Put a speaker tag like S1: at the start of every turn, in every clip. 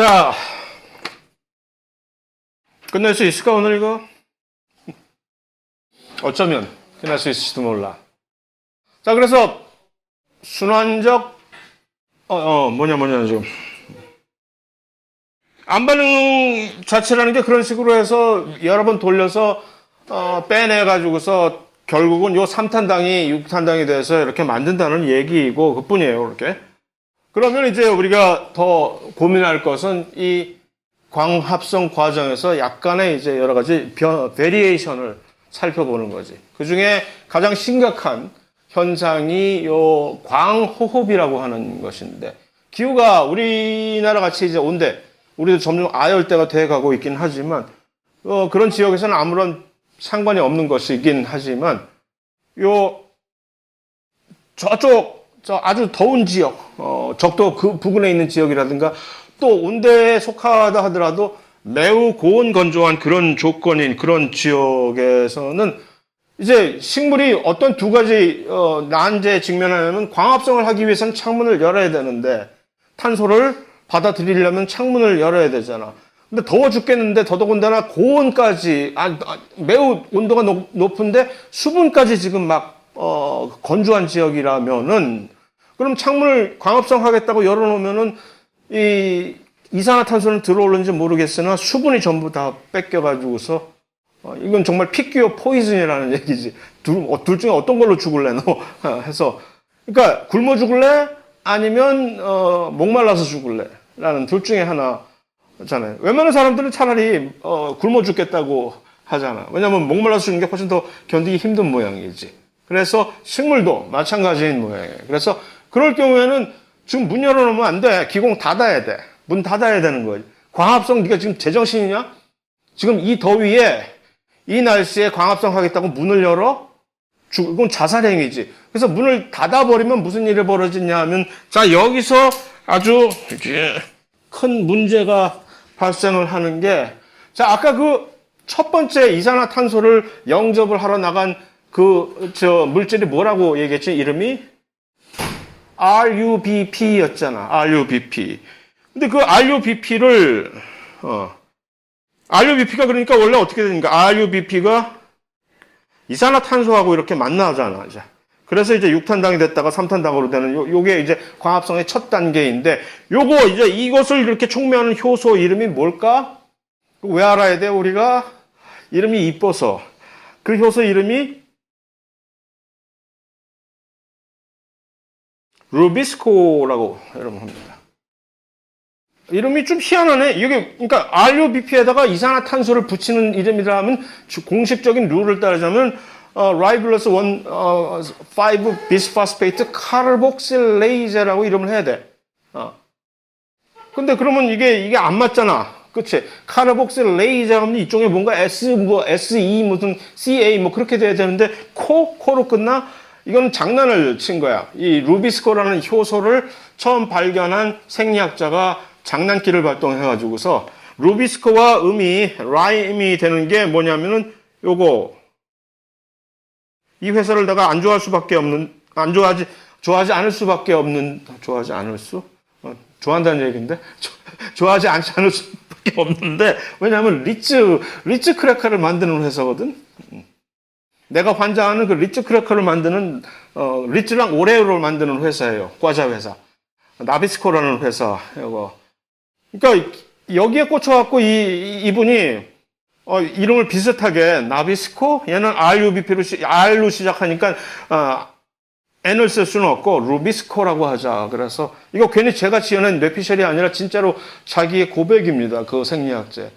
S1: 자, 끝낼 수 있을까, 오늘 이거? 어쩌면 끝날 수 있을지도 몰라. 자, 그래서 순환적, 지금. 안반응 자체라는 게 그런 식으로 해서 여러 번 돌려서, 빼내가지고서 결국은 요 3탄당이 6탄당이 돼서 이렇게 만든다는 얘기이고, 그 뿐이에요, 이렇게. 그러면 이제 우리가 더 고민할 것은 이 광합성 과정에서 약간의 이제 여러 가지 베리에이션을 살펴보는 거지. 그 중에 가장 심각한 현상이 요 광호흡이라고 하는 것인데, 기후가 우리나라 같이 이제 온대, 우리도 점점 아열대가 돼 가고 있긴 하지만, 그런 지역에서는 아무런 상관이 없는 것이긴 하지만, 저 아주 더운 지역, 적도 그 부근에 있는 지역이라든가, 또 온대에 속하다 하더라도 매우 고온 건조한 그런 조건인 그런 지역에서는 이제 식물이 어떤 두 가지 난제에 직면하냐면, 광합성을 하기 위해서는 창문을 열어야 되는데 탄소를 받아들이려면 창문을 열어야 되잖아. 근데 더워 죽겠는데 더더군다나 고온까지 매우 온도가 높은데 수분까지 지금 막 건조한 지역이라면은, 그럼 창문을 광합성 하겠다고 열어놓으면은 이 이산화탄소는 들어오는지 모르겠으나 수분이 전부 다 뺏겨가지고서 이건 정말 피규어 포이즌이라는 얘기지. 둘 중에 어떤 걸로 죽을래 너 해서, 그러니까 굶어 죽을래 아니면 목말라서 죽을래 라는 둘 중에 하나잖아요. 웬만한 사람들은 차라리 굶어 죽겠다고 하잖아. 왜냐하면 목말라서 죽는 게 훨씬 더 견디기 힘든 모양이지. 그래서 식물도 마찬가지인 모양이에요. 그래서 그럴 경우에는 지금 문 열어놓으면 안 돼. 기공 닫아야 돼. 문 닫아야 되는 거지. 광합성, 네가 지금 제정신이냐? 지금 이 더위에, 이 날씨에 광합성 하겠다고 문을 열어? 이건 자살행위지. 그래서 문을 닫아버리면 무슨 일이 벌어지냐 하면, 자, 여기서 아주 큰 문제가 발생을 하는 게, 자, 아까 그 첫 번째 이산화탄소를 영접을 하러 나간 물질이 뭐라고 얘기했지? 이름이? RUBP였잖아. RUBP. 근데 그 RUBP가 그러니까 원래 어떻게 되니까 RUBP가 이산화탄소하고 이렇게 만나잖아. 이제. 그래서 이제 6탄당이 됐다가 3탄당으로 되는 요게 이제 광합성의 첫 단계인데, 요거 이제 이것을 이렇게 촉매하는 효소 이름이 뭘까? 왜 알아야 돼, 우리가? 이름이 이뻐서. 그 효소 이름이 루비스코라고 여러분 합니다. 이름이 좀 희한하네. 이게 그러니까 RUBP에다가 이산화탄소를 붙이는 이름이라 하면 공식적인 룰을 따르자면 라이블러스 5 비스파스페이트 카르복실레이제라고 이름을 해야 돼. 근데 그러면 이게 안 맞잖아. 그치? 카르복실레이제 하면 이쪽에 뭔가 SE 무슨 CA 뭐 그렇게 돼야 되는데 코로 끝나? 이건 장난을 친 거야. 이 루비스코라는 효소를 처음 발견한 생리학자가 장난기를 발동해가지고서 루비스코와 라임이 되는 게 뭐냐면은 이 회사를 내가 좋아하지 않을 수밖에 없는, 좋아한다는 얘기인데? 좋아하지 않을 수밖에 없는데, 왜냐하면 리츠 크래커를 만드는 회사거든? 내가 환장하는 그 리츠 크래커를 만드는, 리츠랑 오레오를 만드는 회사예요. 과자 회사. 나비스코라는 회사, 이거. 그러니까 여기에 꽂혀갖고 이분이, 이름을 비슷하게 나비스코? 얘는 R로 시작하니까, N을 쓸 수는 없고, 루비스코라고 하자. 그래서 이거 괜히 제가 지어낸 뇌피셜이 아니라 진짜로 자기의 고백입니다. 그 생리학제.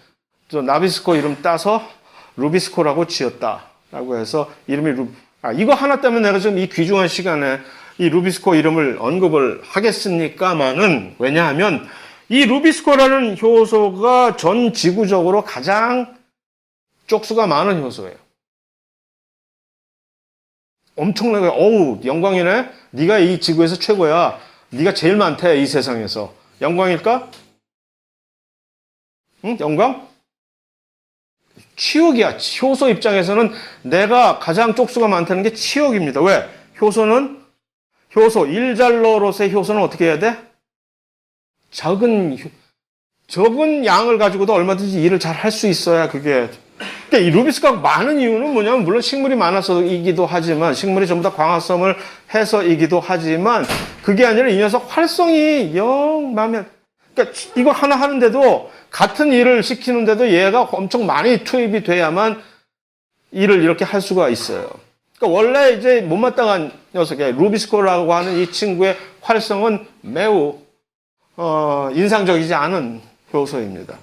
S1: 나비스코 이름 따서 루비스코라고 지었다. 라고 해서 이름이 이거 하나 때문에 내가 지금 이 귀중한 시간에 이 루비스코 이름을 언급을 하겠습니까마는, 왜냐하면 이 루비스코라는 효소가 전 지구적으로 가장 쪽수가 많은 효소예요. 엄청나게, 영광이네? 네가 이 지구에서 최고야. 네가 제일 많대, 이 세상에서. 영광일까? 응? 영광? 치욕이야. 효소 입장에서는 내가 가장 쪽수가 많다는 게 치욕입니다. 왜? 효소, 1잘로롯의 효소는 어떻게 해야 돼? 적은 양을 가지고도 얼마든지 일을 잘 할 수 있어야 그게. 그러니까 이 루비스코가 많은 이유는 뭐냐면, 물론 식물이 많아서이기도 하지만, 식물이 전부 다 광합성을 해서이기도 하지만, 그게 아니라 이 녀석 활성이 영 마음에, 그러니까 이거 하나 하는데도, 같은 일을 시키는데도 얘가 엄청 많이 투입이 돼야만 일을 이렇게 할 수가 있어요. 그러니까 원래 이제 못마땅한 녀석이에요. 루비스코라고 하는 이 친구의 활성은 매우 인상적이지 않은 효소입니다.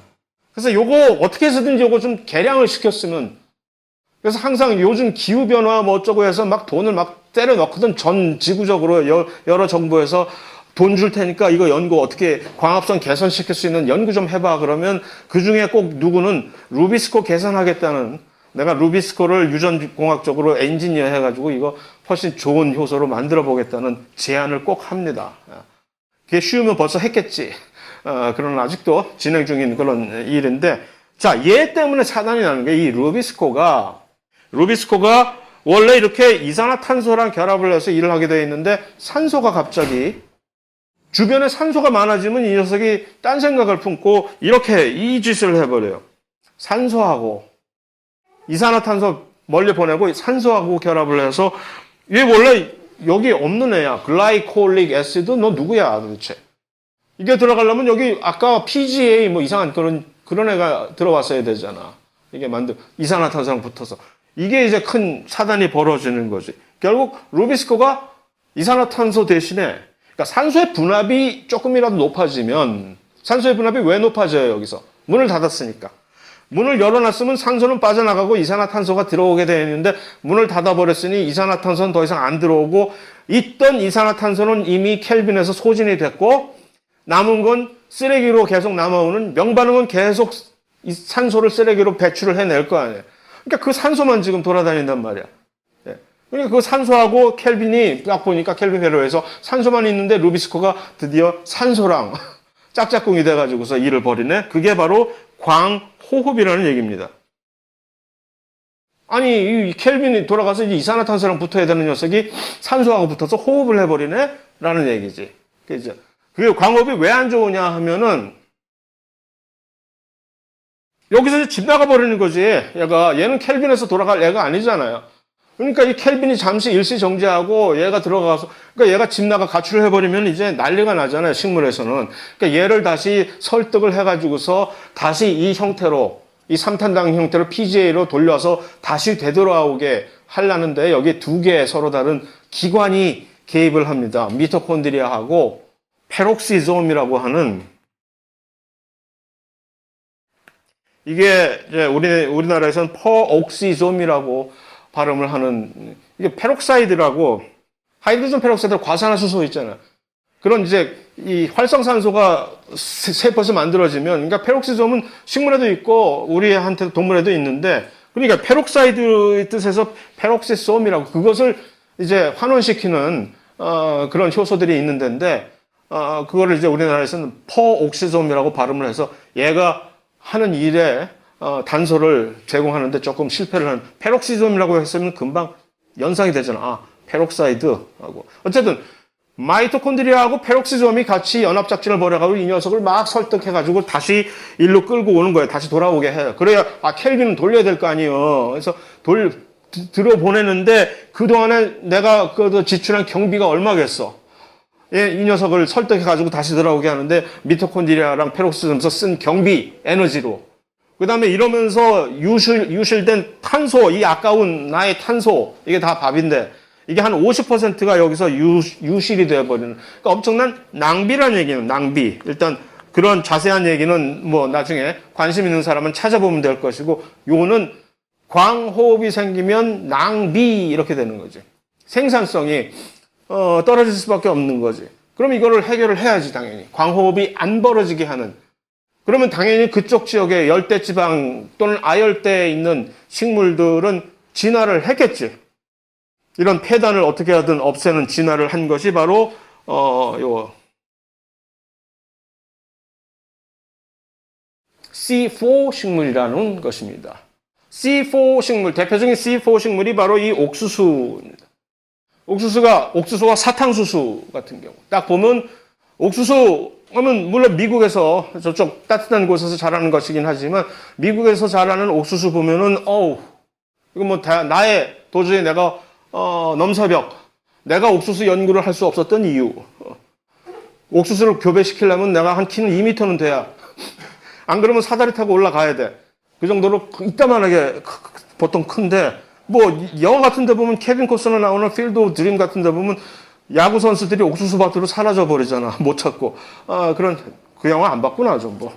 S1: 그래서 요거 어떻게 해서든지 요거 좀 개량을 시켰으면, 그래서 항상 요즘 기후변화 뭐 어쩌고 해서 막 돈을 막 때려 넣거든. 전 지구적으로 여러 정부에서 돈 줄 테니까 이거 연구 어떻게 광합성 개선시킬 수 있는 연구 좀 해봐. 그러면 그 중에 꼭 누구는 루비스코 개선하겠다는, 내가 루비스코를 유전공학적으로 엔지니어 해가지고 이거 훨씬 좋은 효소로 만들어 보겠다는 제안을 꼭 합니다. 그게 쉬우면 벌써 했겠지. 그러나 아직도 진행 중인 그런 일인데, 자, 얘 때문에 차단이 나는 게, 이 루비스코가 원래 이렇게 이산화탄소랑 결합을 해서 일을 하게 되어 있는데, 산소가 갑자기, 주변에 산소가 많아지면 이 녀석이 딴 생각을 품고 이렇게 이 짓을 해버려요. 산소하고 이산화탄소 멀리 보내고 산소하고 결합을 해서, 얘 원래 여기 없는 애야. 글라이콜릭 애시드, 너 누구야 도대체? 이게 들어가려면 여기 아까 PGA 뭐 이상한 그런 애가 들어왔어야 되잖아. 이게 이산화탄소랑 붙어서. 이게 이제 큰 사단이 벌어지는 거지. 결국 루비스코가 이산화탄소 대신에, 그러니까 산소의 분압이 조금이라도 높아지면, 산소의 분압이 왜 높아져요 여기서? 문을 닫았으니까. 문을 열어놨으면 산소는 빠져나가고 이산화탄소가 들어오게 되어 있는데, 문을 닫아버렸으니 이산화탄소는 더 이상 안 들어오고, 있던 이산화탄소는 이미 켈빈에서 소진이 됐고, 남은 건 쓰레기로 계속 남아오는, 명반응은 계속 이 산소를 쓰레기로 배출을 해낼 거 아니에요. 그러니까 그 산소만 지금 돌아다닌단 말이야. 그러니까 그 산소하고 켈빈이 딱 보니까 켈빈 회로에서 산소만 있는데 루비스코가 드디어 산소랑 짝짝꿍이 돼가지고서 일을 벌이네. 그게 바로 광호흡이라는 얘기입니다. 아니, 이 켈빈이 돌아가서 이제 이산화탄소랑 붙어야 되는 녀석이 산소하고 붙어서 호흡을 해버리네? 라는 얘기지. 그죠? 그게 광호흡이 왜 안 좋으냐 하면은, 여기서 집 나가버리는 거지. 얘는 켈빈에서 돌아갈 애가 아니잖아요. 그러니까 이 켈빈이 잠시 일시 정지하고 얘가 들어가서, 그러니까 얘가 집 나가 가출을 해버리면 이제 난리가 나잖아요, 식물에서는. 그러니까 얘를 다시 설득을 해가지고서 다시 이 형태로, 이 삼탄당 형태로 PGA로 돌려서 다시 되돌아오게 하려는데, 여기 두 개의 서로 다른 기관이 개입을 합니다. 미토콘드리아하고 페록시솜이라고 하는, 이게 이제 우리나라에서는 퍼옥시솜이라고 발음을 하는, 이게 페록사이드라고, 하이드로전 페록사이드 과산화수소 있잖아요. 그런 이제 이 활성산소가 세포에서 만들어지면, 그러니까 페록시솜은 식물에도 있고 우리한테 동물에도 있는데, 그러니까 페록사이드의 뜻에서 페록시솜이라고, 그것을 이제 환원시키는 그런 효소들이 있는 데인데, 그거를 이제 우리나라에서는 퍼옥시솜이라고 발음을 해서, 얘가 하는 일에 단소를 제공하는데 조금 실패를 하는, 페록시솜이라고 했으면 금방 연상이 되잖아. 페록사이드하고. 어쨌든 마이토콘드리아하고 페록시솜이 같이 연합작전을 벌여가지고 이 녀석을 막 설득해가지고 다시 일로 끌고 오는 거예요. 다시 돌아오게 해요. 그래야 켈빈은 돌려야 될 거 아니에요. 그래서 들어보내는데, 그동안에 내가 지출한 경비가 얼마겠어. 이 녀석을 설득해가지고 다시 돌아오게 하는데, 미토콘드리아랑 페록시솜에서 쓴 경비, 에너지로. 그 다음에 이러면서 유실된 탄소, 이 아까운 나의 탄소, 이게 다 밥인데, 이게 한 50%가 여기서 유실이 되어버리는, 그러니까 엄청난 낭비라는 얘기예요, 낭비. 일단 그런 자세한 얘기는 뭐 나중에 관심 있는 사람은 찾아보면 될 것이고, 요거는 광호흡이 생기면 낭비, 이렇게 되는 거지. 생산성이 떨어질 수밖에 없는 거지. 그럼 이거를 해결을 해야지, 당연히. 광호흡이 안 벌어지게 하는. 그러면 당연히 그쪽 지역에 열대지방 또는 아열대에 있는 식물들은 진화를 했겠지. 이런 폐단을 어떻게 하든 없애는 진화를 한 것이 바로 C4 식물이라는 것입니다. C4 식물, 대표적인 C4 식물이 바로 이 옥수수입니다. 옥수수와 사탕수수 같은 경우. 딱 보면 옥수수 그러면 물론 미국에서 저쪽 따뜻한 곳에서 자라는 것이긴 하지만 미국에서 자라는 옥수수 보면은 이거 뭐 나의 도저히 내가 넘사벽 내가 옥수수 연구를 할 수 없었던 이유 옥수수를 교배시키려면 내가 한 키는 2m는 돼야 안 그러면 사다리 타고 올라가야 돼. 그 정도로 이따만하게 보통 큰데 뭐 영화 같은 데 보면 케빈 코스너 나오는 필드 오브 드림 같은 데 보면 야구 선수들이 옥수수 밭으로 사라져 버리잖아. 못 찾고. 그런 그 영화 안 봤구나 좀 뭐.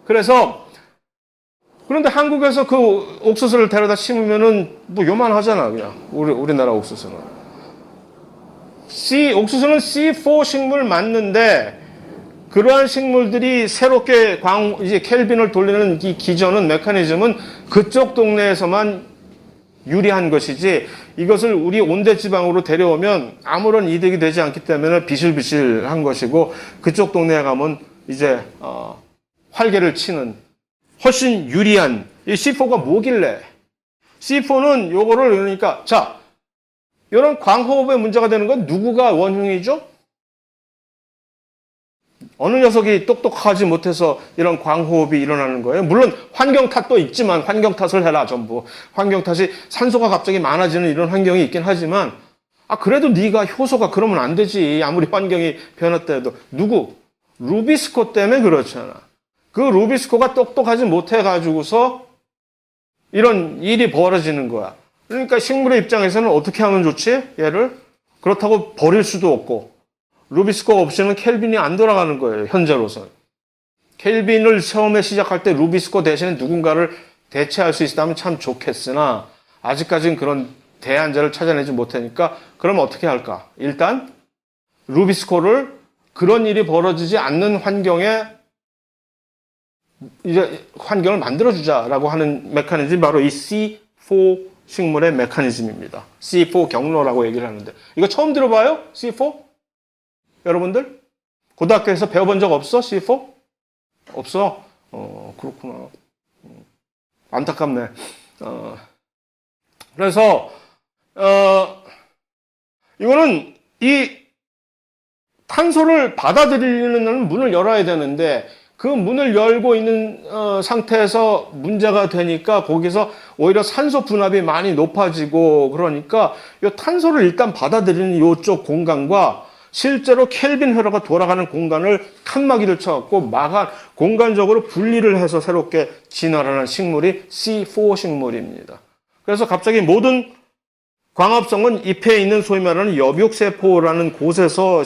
S1: 그래서 그런데 한국에서 그 옥수수를 데려다 심으면은 뭐 요만하잖아 그냥 우리나라 옥수수는. 옥수수는 C4 식물 맞는데 그러한 식물들이 새롭게 이제 켈빈을 돌리는 이 기전은 메커니즘은 그쪽 동네에서만 유리한 것이지 이것을 우리 온대 지방으로 데려오면 아무런 이득이 되지 않기 때문에 비실비실한 것이고 그쪽 동네에 가면 이제 활개를 치는 훨씬 유리한 이 C4가 뭐길래 C4는 요거를 그러니까 자 이런 광호흡에 문제가 되는 건 누구가 원흉이죠? 어느 녀석이 똑똑하지 못해서 이런 광호흡이 일어나는 거예요. 물론 환경 탓도 있지만 환경 탓을 해라 전부. 환경 탓이 산소가 갑자기 많아지는 이런 환경이 있긴 하지만 그래도 네가 효소가 그러면 안 되지. 아무리 환경이 변했다 해도 루비스코 때문에 그렇잖아. 그 루비스코가 똑똑하지 못해가지고서 이런 일이 벌어지는 거야. 그러니까 식물의 입장에서는 어떻게 하면 좋지? 얘를 그렇다고 버릴 수도 없고 루비스코 없이는 켈빈이 안 돌아가는 거예요. 현재로서는. 켈빈을 처음에 시작할 때 루비스코 대신에 누군가를 대체할 수 있다면 참 좋겠으나 아직까지는 그런 대안자를 찾아내지 못하니까 그럼 어떻게 할까? 일단 루비스코를 그런 일이 벌어지지 않는 환경을 만들어주자라고 하는 메커니즘이 바로 이 C4 식물의 메커니즘입니다. C4 경로라고 얘기를 하는데 이거 처음 들어봐요? C4? 여러분들? 고등학교에서 배워본 적 없어? C4? 없어? 그렇구나. 안타깝네. 그래서 이거는 이 탄소를 받아들이는 문을 열어야 되는데 그 문을 열고 있는 상태에서 문제가 되니까 거기서 오히려 산소 분압이 많이 높아지고 그러니까 이 탄소를 일단 받아들이는 이쪽 공간과 실제로 켈빈 회로가 돌아가는 공간을 칸막이를 쳐갖고 공간적으로 분리를 해서 새롭게 진화하는 식물이 C4 식물입니다. 그래서 갑자기 모든 광합성은 잎에 있는 소위 말하는 여육세포라는 곳에서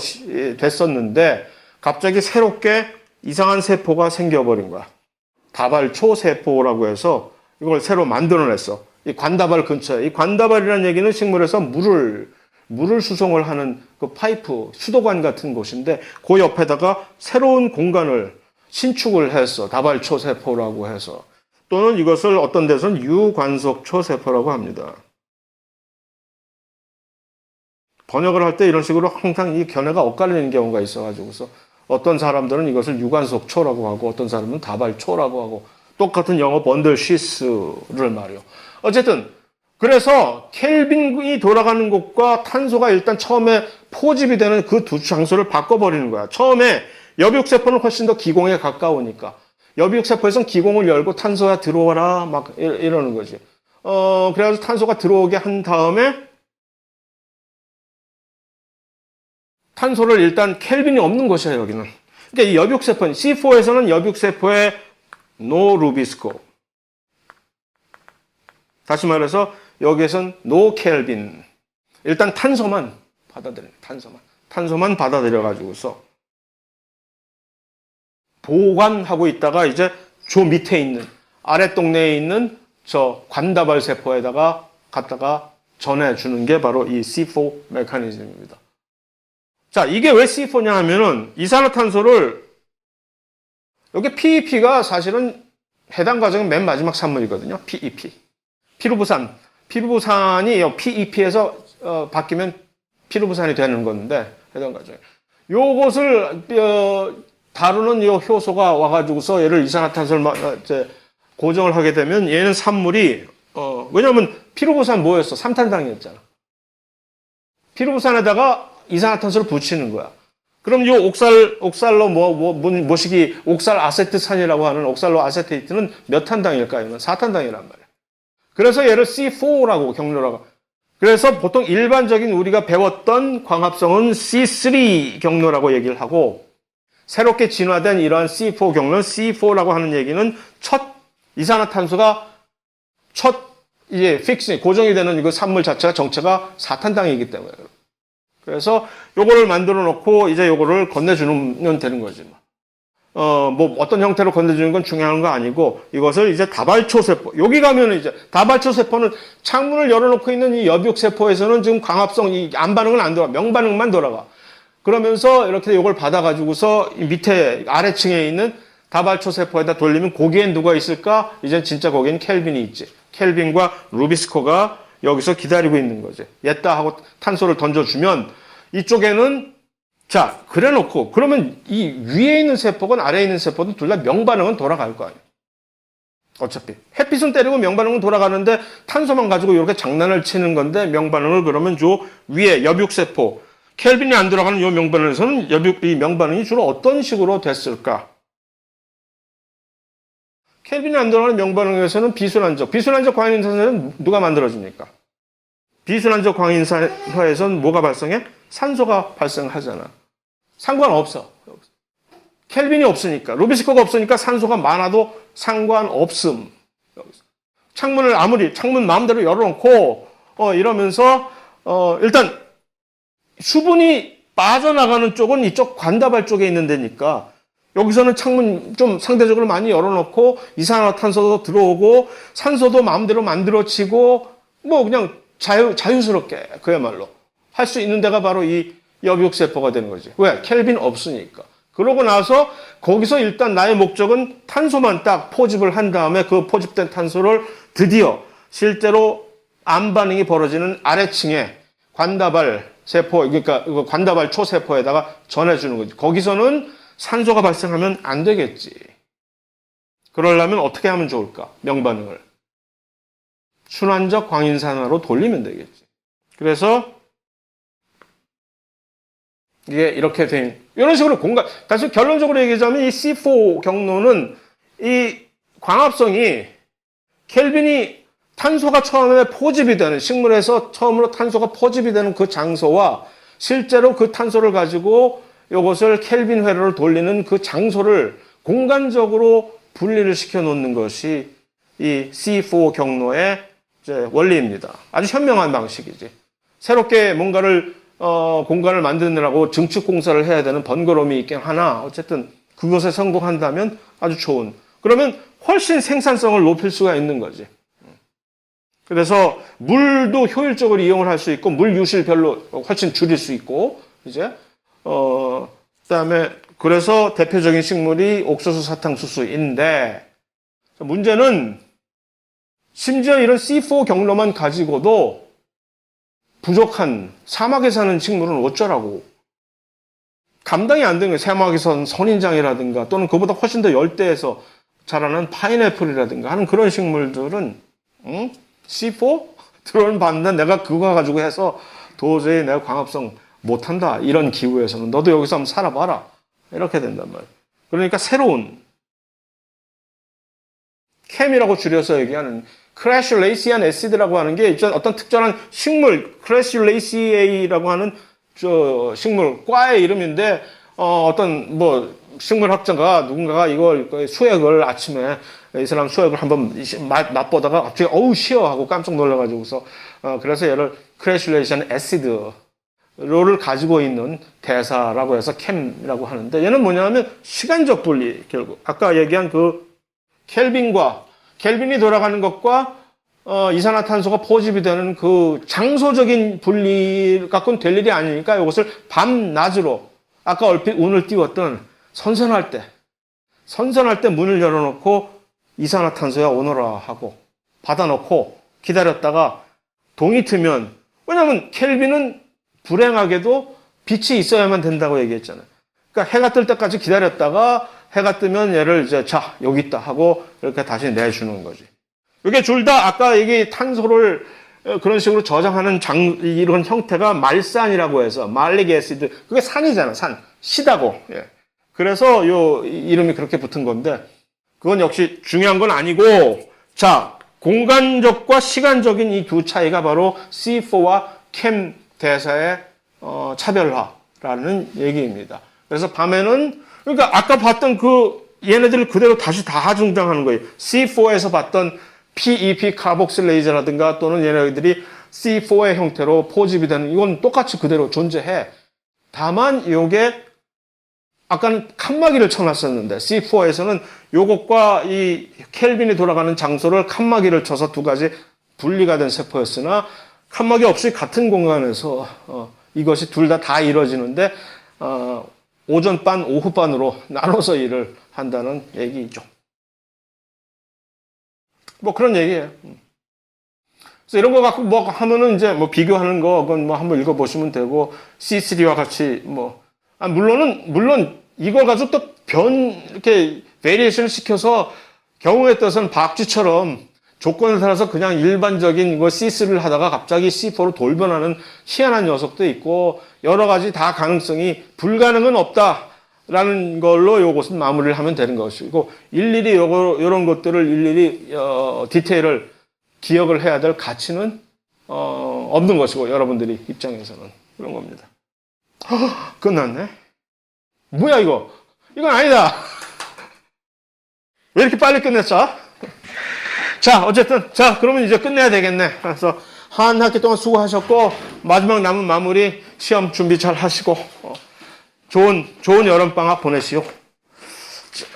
S1: 됐었는데 갑자기 새롭게 이상한 세포가 생겨버린 거야. 다발초세포라고 해서 이걸 새로 만들어냈어. 이 관다발 근처에. 이 관다발이라는 얘기는 식물에서 물을 수송을 하는 그 파이프, 수도관 같은 곳인데 그 옆에다가 새로운 공간을 신축을 했어. 다발초세포라고 해서. 또는 이것을 어떤 데서는 유관속초세포라고 합니다. 번역을 할 때 이런 식으로 항상 이 견해가 엇갈리는 경우가 있어가지고서 어떤 사람들은 이것을 유관속초라고 하고 어떤 사람은 다발초라고 하고 똑같은 영어 번들시스를 말이요. 어쨌든 그래서 켈빈이 돌아가는 곳과 탄소가 일단 처음에 포집이 되는 그 두 장소를 바꿔버리는 거야. 처음에 여비육세포는 훨씬 더 기공에 가까우니까 여비육세포에서는 기공을 열고 탄소야 들어와라 막 이러는 거지. 그래가지고 탄소가 들어오게 한 다음에 탄소를 일단 켈빈이 없는 것이야 여기는. 그러니까 이 여비육세포는 C4에서는 여비육세포에 노 루비스코. 다시 말해서 여기에선 노 켈빈. 일단 탄소만 받아들여요. 탄소만 받아들여가지고서 보관하고 있다가 이제 저 밑에 있는 아래 동네에 있는 저 관다발 세포에다가 갖다가 전해주는 게 바로 이 C4 메커니즘입니다. 자, 이게 왜 C4냐 하면은 이산화탄소를 여기 PEP가 사실은 해당 과정은 맨 마지막 산물이거든요. PEP. 피루부산이 PEP에서 바뀌면 피루부산이 되는 건데 해당 과정에 요것을 다루는 요 효소가 와가지고서 얘를 이산화탄소를 고정을 하게 되면 얘는 산물이 왜냐하면 피루부산 뭐였어? 삼탄당이었잖아. 피루부산에다가 이산화탄소를 붙이는 거야. 그럼 이 옥살로 모시기 옥살 아세트산이라고 하는 옥살로 아세테이트는 몇 탄당일까요? 4탄당이란 말이에요. 그래서 얘를 C4라고 경로라고. 그래서 보통 일반적인 우리가 배웠던 광합성은 C3 경로라고 얘기를 하고, 새롭게 진화된 이러한 C4 경로는 C4라고 하는 얘기는 첫 이산화탄소가 첫 이제 픽싱 고정이 되는 이거 산물 자체가 정체가 4탄당이기 때문에. 그래서 요거를 만들어 놓고 이제 요거를 건네주면 되는 거지. 뭐 어떤 형태로 건네주는 건 중요한 거 아니고, 이것을 이제 다발초 세포, 여기 가면 이제 다발초 세포는 창문을 열어놓고 있는 이 여비옥 세포에서는 지금 광합성 이 안 반응은 안 돌아, 명반응만 돌아가. 그러면서 이렇게 요걸 받아가지고서 밑에 아래층에 있는 다발초 세포에다 돌리면 거기엔 누가 있을까? 이제 진짜 거기엔 켈빈이 있지. 켈빈과 루비스코가 여기서 기다리고 있는 거지. 옛다 하고 탄소를 던져주면 이쪽에는 자, 그래 놓고 그러면 이 위에 있는 세포건 아래에 있는 세포든 둘 다 명반응은 돌아갈 거 아니에요. 어차피 햇빛은 때리고 명반응은 돌아가는데 탄소만 가지고 이렇게 장난을 치는 건데, 명반응을 그러면 요 위에 여비옥 세포 켈빈이 안 들어가는 요 명반응에서는 이 명반응이 주로 어떤 식으로 됐을까? 켈빈이 안 들어가는 명반응에서는 비순환적 광인산화는 누가 만들어집니까? 비순환적 광인산화에서는 뭐가 발생해? 산소가 발생하잖아. 상관없어. 켈빈이 없으니까, 루비스코가 없으니까 산소가 많아도 상관없음. 창문 마음대로 열어놓고 이러면서 일단 수분이 빠져나가는 쪽은 이쪽 관다발 쪽에 있는 데니까, 여기서는 창문 좀 상대적으로 많이 열어놓고 이산화탄소도 들어오고 산소도 마음대로 만들어지고 뭐 그냥 자유스럽게 그야말로 할 수 있는 데가 바로 이 여비옥 세포가 되는 거지. 왜? 켈빈 없으니까. 그러고 나서 거기서 일단 나의 목적은 탄소만 딱 포집을 한 다음에 그 포집된 탄소를 드디어 실제로 암 반응이 벌어지는 아래층에 관다발 세포, 그러니까 관다발 초세포에다가 전해주는 거지. 거기서는 산소가 발생하면 안 되겠지. 그러려면 어떻게 하면 좋을까? 명반응을 순환적 광인산화로 돌리면 되겠지. 그래서 이게 이렇게 된 이런 식으로 다시 결론적으로 얘기하자면 이 C4 경로는 이 광합성이 켈빈이 탄소가 처음에 포집이 되는, 식물에서 처음으로 탄소가 포집이 되는 그 장소와 실제로 그 탄소를 가지고 이것을 켈빈 회로를 돌리는 그 장소를 공간적으로 분리를 시켜 놓는 것이 이 C4 경로의 이제 원리입니다. 아주 현명한 방식이지. 새롭게 뭔가를 공간을 만드느라고 증축 공사를 해야 되는 번거로움이 있긴 하나, 어쨌든 그것에 성공한다면 아주 좋은. 그러면 훨씬 생산성을 높일 수가 있는 거지. 그래서 물도 효율적으로 이용을 할 수 있고, 물 유실 별로 훨씬 줄일 수 있고, 이제 그다음에 그래서 대표적인 식물이 옥수수 사탕수수인데, 문제는 심지어 이런 C4 경로만 가지고도 부족한 사막에 사는 식물은 어쩌라고. 감당이 안 되는 거예요. 사막에 사는 선인장이라든가 또는 그보다 훨씬 더 열대에서 자라는 파인애플이라든가 하는 그런 식물들은 C4? 들어오는 봤는데 내가 그거 가지고 해서 도저히 내가 광합성 못한다. 이런 기후에서는 너도 여기서 한번 살아봐라. 이렇게 된단 말이에요. 그러니까 새로운 캠이라고 줄여서 얘기하는 크래슐레이시안 애시드라고 하는 게 어떤 특정한 식물, 크래슐레이시에이라고 하는 식물 과의 이름인데, 어떤 뭐 식물학자가 누군가가 이걸 수액을 아침에 이 사람 수액을 한번 맛보다가 갑자기 어우 쉬어 하고 깜짝 놀라가지고서 그래서 얘를 크래슐레이션 애시드를 가지고 있는 대사라고 해서 캠이라고 하는데, 얘는 뭐냐면 시간적 분리, 결국 아까 얘기한 그 켈빈이 돌아가는 것과 이산화탄소가 포집이 되는 그 장소적인 분리 갖고는 될 일이 아니니까 이것을 밤낮으로 아까 얼핏 운을 띄웠던 선선할 때 문을 열어놓고 이산화탄소야 오너라 하고 받아놓고 기다렸다가 동이 트면, 왜냐하면 켈빈은 불행하게도 빛이 있어야만 된다고 얘기했잖아요. 그러니까 해가 뜰 때까지 기다렸다가 해가 뜨면 얘를 이제 자 여기 있다 하고 이렇게 다시 내주는 거지. 이게 둘 다 아까 이게 탄소를 그런 식으로 저장하는 이런 형태가 말산이라고 해서 말릭 애시드, 그게 산이잖아. 시다고. 예. 그래서 요 이름이 그렇게 붙은 건데 그건 역시 중요한 건 아니고 자 공간적과 시간적인 이 두 차이가 바로 C4와 캠 대사의 차별화라는 얘기입니다. 그래서 밤에는 그러니까 아까 봤던 그 얘네들을 그대로 다시 다 등장하는 거예요. C4에서 봤던 PEP 카복실레이저라든가 또는 얘네들이 C4의 형태로 포집이 되는 이건 똑같이 그대로 존재해. 다만 요게 아까는 칸막이를 쳐놨었는데 C4에서는 요것과 이 켈빈이 돌아가는 장소를 칸막이를 쳐서 두 가지 분리가 된 세포였으나 칸막이 없이 같은 공간에서 이것이 둘 다 이루어지는데 오전반, 오후반으로 나눠서 일을 한다는 얘기죠. 뭐 그런 얘기예요. 그래서 이런 거 갖고 뭐 하면은 이제 뭐 비교하는 거 그건 뭐 한번 읽어보시면 되고 C3와 같이 뭐 물론 이걸 가지고 또 이렇게 베리에이션을 시켜서 경우에 따라서는 박쥐처럼 조건을 따라서 그냥 일반적인 이거 C3를 하다가 갑자기 C4로 돌변하는 희한한 녀석도 있고 여러 가지 다 가능성이 불가능은 없다라는 걸로 요것은 마무리를 하면 되는 것이고 일일이 요런 것들을 일일이 디테일을 기억을 해야 될 가치는 없는 것이고 여러분들이 입장에서는 그런 겁니다. 끝났네. 뭐야 이거? 이건 아니다. 왜 이렇게 빨리 끝냈어? 자, 어쨌든 자 그러면 이제 끝내야 되겠네. 그래서 한 학기 동안 수고하셨고 마지막 남은 마무리 시험 준비 잘 하시고 좋은 여름방학 보내시오. 자.